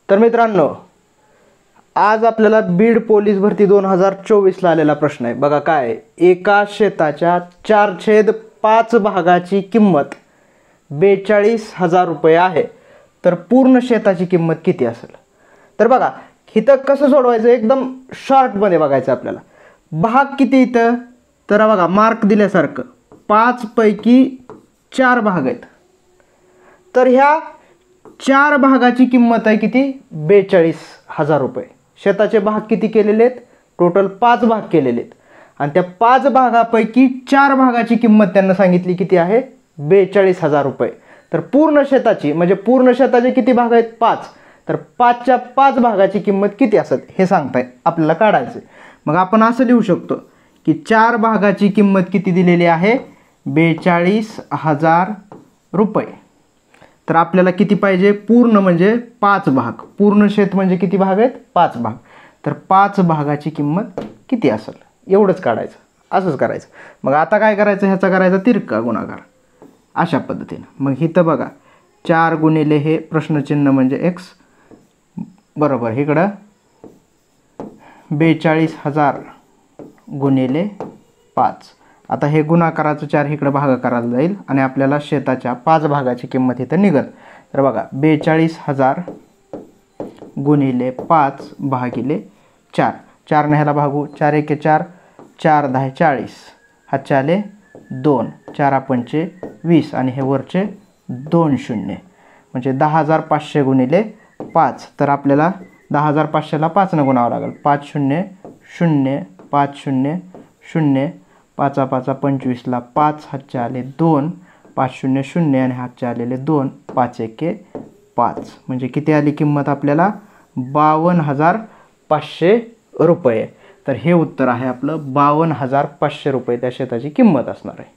तर मित्रांनो, आज आपल्याला बीड पोलीस भरती 2024ला आलेला प्रश्न आहे बघा. काय आहे? एका शेताच्या 4/5 भागाची किंमत 42,000 रुपये आहे, तर पूर्ण शेताची किंमत किती असेल? तर बघा इथं कसं सोडवायचं, एकदम शॉर्टमध्ये बघायचं आपल्याला. भाग किती इथं, तर बघा मार्क दिल्यासारखं 5 पैकी 4 भाग आहेत. तर ह्या 4 भागाची किंमत आहे किती? 42,000 रुपये. शेताचे भाग किती केलेले आहेत? टोटल 5 भाग केलेले आहेत आणि त्या 5 भागापैकी 4 भागाची किंमत त्यांना सांगितली किती आहे? 42,000 रुपये. तर पूर्ण शेताची म्हणजे पूर्ण शेताचे किती भाग आहेत? 5. तर 5च्या 5 भागाची किंमत किती असेल हे सांगताय आपल्याला काढायचं. मग आपण असं लिहू शकतो की 4 भागाची किंमत किती दिलेली आहे? 42,000 रुपये. तर आपल्याला किती पाहिजे? पूर्ण म्हणजे 5 भाग. पूर्ण शेत म्हणजे किती भाग आहेत? 5 भाग. तर 5 भागाची किंमत किती असेल एवढंच काढायचं. असंच करायचं. मग आता काय करायचं? ह्याचा करायचा तिरका गुणाकार अशा पद्धतीनं. मग इथं बघा 4 गुणिले हे प्रश्नचिन्ह म्हणजे x बरोबर इकडं 42,000 गुणिले 5. आता हे गुणाकाराचं 4 इकडं भागाकाराला जाईल आणि आपल्याला शेताच्या 5 भागाची किंमत इथं निघत. तर बघा 42,000 गुणिले 5 भागिले 4. 4 ने ह्याला भागू. 4 × 1 = 4, 4 × 10 = 40. हातचे आले 2, 4 × 5 = 20 आणि हे वरचे 2 शून्य म्हणजे 10,500 गुणिले 5. तर आपल्याला 10,500ला 5 ने गुणावं लागेल. 5 0 0 5 0 0 5 5 25ला 5 हातचे आले 2, 5 0 0 आणि हातचे आलेले 2, 5 1 5 म्हणजे किती आली किंमत आपल्याला? 52,500 रुपये. तर हे उत्तर आहे आपलं. 52,500 रुपये त्या शेताची किंमत असणार आहे.